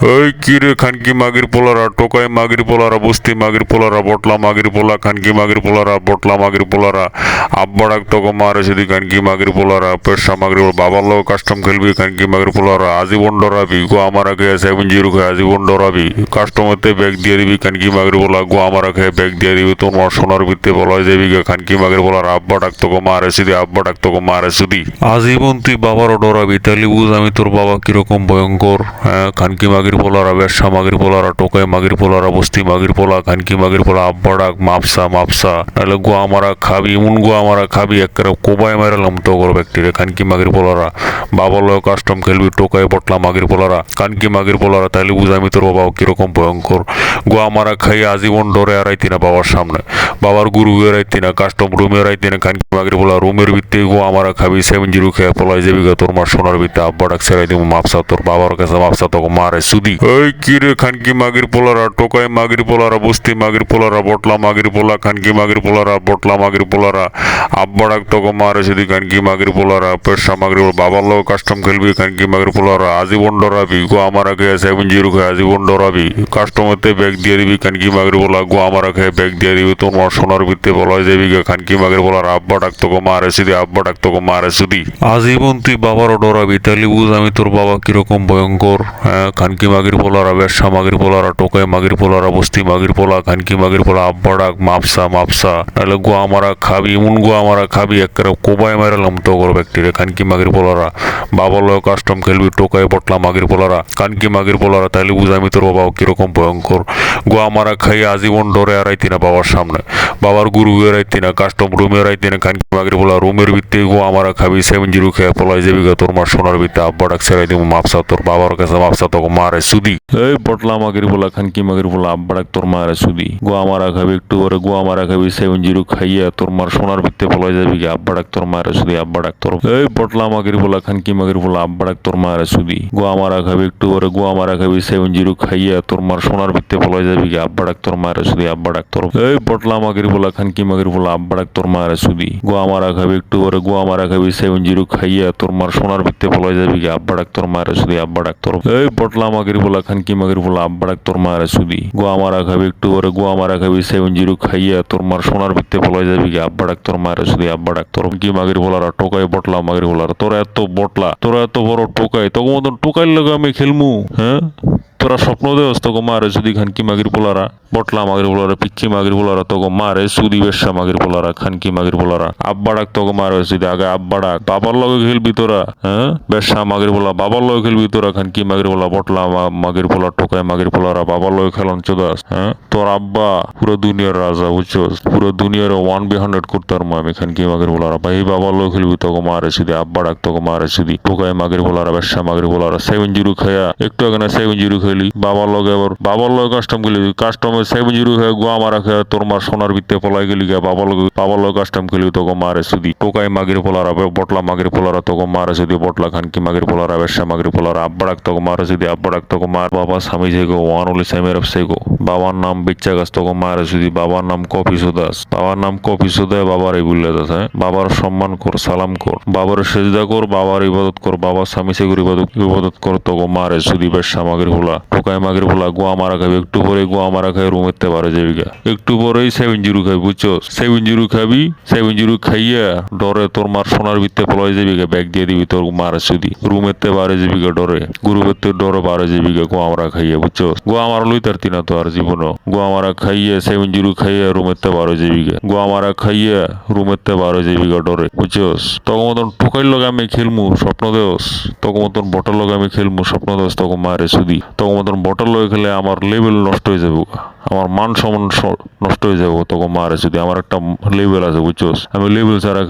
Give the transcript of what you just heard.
ওই কিরে খানকি মাগির পোলারা, টোকাই মাগির পোলারা, বস্তি মাগির পোলারা, বটলা মাগির পোলা, খানকি মাগির পোলারা, বটলা মাগির পোলারা, আব্বা ডাকতো মারে যদি খানকি মাগির পোলারা, পেশা মাগির বাবার লোক কাস্টম খেলবি খানকি মাগির পোলারা, আজীবন ডরাবি গো আমার খেয়ে 7-0 খেয়ে আজীবন ডরাবি, কাস্টমারতে ব্যাগ দিয়ে দিবি খানকি মাগির পোলা, গো আমার খেয়ে ব্যাগ দিয়ে দিবি তোমার সোনার ভিত্তে বলা যাবি গে খানকি মাগির পোলারা, আব্বা ডাকতো মারে সুদি, আব্বা ডাকতো মারে সুদি, আজীবন তুই বাবারও ডরাবি, তাহলে বুঝ আমি তোর বাবা কিরকম ভয়ঙ্কর। হ্যাঁ, খানকি মাগির পোলারা, ব্যবসা মাগির পোলারা, টোকাই মাগির পোলারা, বস্তি মাগির পোলা, খানকি মাগির পোলা, আব্বা ডাক মাপসা মাপসা, নাহলে গোয়া মারা খাবি, এমন গোয়া মারা খাবি একেবারে কোবাই মারালাম তো করো ব্যক্তিরে খানকি মাগির পোলারা, বাবার লয় কাস্টম খেলবি টোকাই বটলা মাগির পোলারা, খানকি মাগির পোলারা, তাহলে বুঝ আমি তোর বাবা কিরকম ভয়ঙ্কর। গোয়া মারা খাই আজীবন ডরে এড়াইতি না বাবার সামনে, বাবার গুরু এড়াইতি না, কাস্টম রুমে এড়াইতি না, খানকি মাগির পোলা রুমের ভিত্তি গোয়া মারা খাবি 7-0 খেয়ে পলাই যাবি গা তোর মার সোনার ভিত্তে, আব্বা ডাক ছেড়াই দিব মাপসা তোর বাবার কাছে মাপসা তোকে মারে সুদি। ওই কিরে খানকি মাগির পোলারা, টোকাই মাগির পোলারা, বস্তি মাগির পোলারা, বটলা মাগির পোলা, খানকি মাগির পোলারা, বটলা মাগির পোলারা, আব্বা ডাক তোকে মারে সুদি খানকি মাগির পোলারা, পেশা মাগির বাবার লোক কাস্টম খেলবি খানকি মাগির পোলারা, আজীবন ডরাবি গো আমার খেয়ে 7-0 খেয়ে আজীবন ডরাবি, কাস্টমারতে ব্যাগ দিয়ে দিবি খানকি মাগির পোলা, গো আমার খেয়ে ব্যাগ দিয়ে দিবি তোমার সোনার ভিত্তে বলাই যাবি গে খানকি মাগির পোলার, আব্বা ডাক তোকে মারে সুদি, আব্বা ডাক তোকে মারে সুদি, আজীবন তুই বাবারও ডরাবি, তাহলে বুঝ আমি তোর বাবা কিরকম ভয়ঙ্কর। হ্যাঁ, খানকি মাগির পোলারা, ব্যবসা মাগির পোলারা, টোকাই মাগির পোলারা, বস্তি মাগির পোলা, খানকি মাগির পোলা, আব্বা ডাক মাপসা মাপসা, নাহলে গোয়া মারা খাবি, এমন গোয়া মারা খাবি একেবারে কোবাই মারালাম তো করো ব্যক্তিরে খানকি মাগির পোলারা, বাবার লয় কাস্টম খেলবি টোকাই বটলা মাগির পোলারা, খানকি মাগির পোলারা, তাহলে বুঝ আমি তোর বাবা কিরকম ভয়ঙ্কর। গোয়া মারা খাই আজীবন ডরে এড়াইতি না বাবার সামনে, বাবার গুরু এড়াইতি না, কাস্টম রুমে এড়াইতি না, খানকি মাগির পোলা রুমের ভিত্তি গোয়া মারা খাবি 7-0 খেয়ে পলাই যাবি গা তোর মার সোনার ভিত্তে, আব্বা ডাক ছেড়াই দিব মাপসা তোর বাবার কাছে মাপসা তোকে মারে সুদি। এই বটলা মাগির পোলা, খানকি মাগির পোলা, আব্বা ডাক তোর মারে সুদি, গোয়া মারা খাবি একটু পরে গোয়া মারা খাবি 7-0 খাইয়া তোর মার সোনার ভিত্তে পলাই যাবি গা, আব্বা ডাক তোর মারে সুদি, আব্বা ডাক তোর। এই বটলা মাগির পোলা, খানকি মাগির পোলা, আব্বা ডাক তোর মারে সুদি, গোয়া মারা খাবি একটু পরে গোয়া মারা খাবি 7-0 খাইয়া তোর মার সোনার ভিত্তে পলাই যাবি গা, আব্বা ডাক তোর মারে সুদি, আব্বা ডাক তোর। এই বটলা মাগির পোলা, খানকি মাগির পোলা, আব্বা ডাক তোর মারে সুদি, গোয়া মারা খাবি একটু পরে গোয়া মারা খাবি 7-0 খাইয়া তোর মার সোনার ভিত্তে পলাই যাবি গা, আব্বা ডাক তোর মারে সুদি, আব্বা ডাক তোর। এই বটলা মাগির পোলা, খানকি মাগির পোলা, আব্বা ডাক তোর মারে সুদি, গোয়া মারা খাবি একটু পরে গোয়া মারা খাবি 7-0 খাইয়া তোর মার সোনার ভিত্তে পলাই যাবি গা, আব্বা ডাক তোর মারে সুদি, আব্বা ডাক তোর। কি মাগির পোলারা, টোকাই বটলা মাগির পোলারা, তোরা এত বটলা, তোরা এত বড় টোকাই, তোকে মতন টোকাইর লগে আমি খেলমু? হ্যাঁ, তোরা স্বপ্ন দেওস তোকে মারে সুদি খানকি মাগির পোলারা, বটলা মাগির পোলারা, পিচ্ছি মাগির পোলারা, তোকে মারে সুদি, বেশ্যা মাগির পোলারা, খানকি মাগির পোলারা, আব্বা ডাক তোকে মারে সুদি, আগে আব্বা ডাক, বাবার লগে খেলবি তোরা? হ্যাঁ, বেশ্যা মাগির পোলা, বাবার লগে খেলবি তোরা, খানকি মাগির পোলা, বটলা মাগির পোলা, টোকাই মাগির পোলারা, বাবার লগে খেলন চোদাস? হ্যাঁ, তোর আব্বা পুরো দুনিয়ার রাজা, বুঝছস, পুরো দুনিয়ার 1/100 করতে পারবো আমি খানকি মাগির পোলারা, ভাই বাবার লগে খেলবি তোকে মারে সুদি, আব্বা ডাক তোকে মারে সুদি, টোকাই মাগির পোলারা, বেশ্যা মাগির পোলারা, 7-0 খাইয়া একটু আগে না 7-0 খেলি, বাবার লগে আবার বাবার লগে কাস্টম খেলি, কাস্টমে 7-0 খেয়ে গোয়া মারা খেয়ে তোর মার সোনার ভিত্তে পলাই গেলি গা, বাবার লগে কাস্টম খেলি তোকে মারে সুদি, টোকাই মাগির পোলারা, বটলা মাগির পোলারা, তোকে মারে সুদি, বটলা খানকি মাগির পোলারা, বেশ্যা মাগির পোলারা, আব্বা ডাক তোকে মারে সুদি, আব্বা ডাক তোকে মার। বাবা স্বামী যেগো ওয়ান ওলি সাইমের সেগো, বাবার নাম বিচ্চা গাছ, তোকে মারে সুদি, বাবার নাম কপি সুদাস, বাবার নাম কপি সুদায়, বাবার এই বুল্লে দাস। হ্যাঁ, বাবার সম্মান কর, সালাম কর, বাবার সেজদা কর, বাবার ইবাদত কর, বাবার স্বামী সেগুর ইবাদত কর, তোকে মারে সুদি, বেশ্যা মাগির পোলা, টোকাই মাগির পোলা, গোয়া মারা খাবি একটু পরে গোয়া মারা খাই রুমেতে পারে যাবি গা, একটু পরেই 7-0 খাবি, বুঝছো, 7-0 খাবি, 7-0 খাইয়া ডরে তোর মার সোনার ভিত্তে পলাই যাবি গা, ব্যাগ দিয়ে দিবি তোর মারে সুদি, রুমেতে পারে যাবি গা ডরে, গুরুবেতে ডরে পারে যাবি গা, গোয়া মারা খাইয়া, বুঝছো, গোয়া মারা লই তারতি না তো আর জীবনও, গোয়া মারা খাইয়া 7-0 খাইয়া রুমেতে পারে যাবি গা, গোয়া মারা খাইয়া রুমেতে পারে যাবি গা ডরে, বুঝছোস, তখন মতন টোকাইর লগে আমি খেলমু স্বপ্ন দেওস, তখন মতন বটার লগে আমি খেলমু স্বপ্ন দেওস, তখন মারে সুদি, তখন মতন বটার লগে খেলে আমার লেভেল নষ্ট হয়ে যাবো, আমার মান সম্মান নষ্ট হয়ে যাবো, তখন মারে যদি আমার একটা লেভেল আছে, বুঝছোস, আমি লেভেল ছাড়া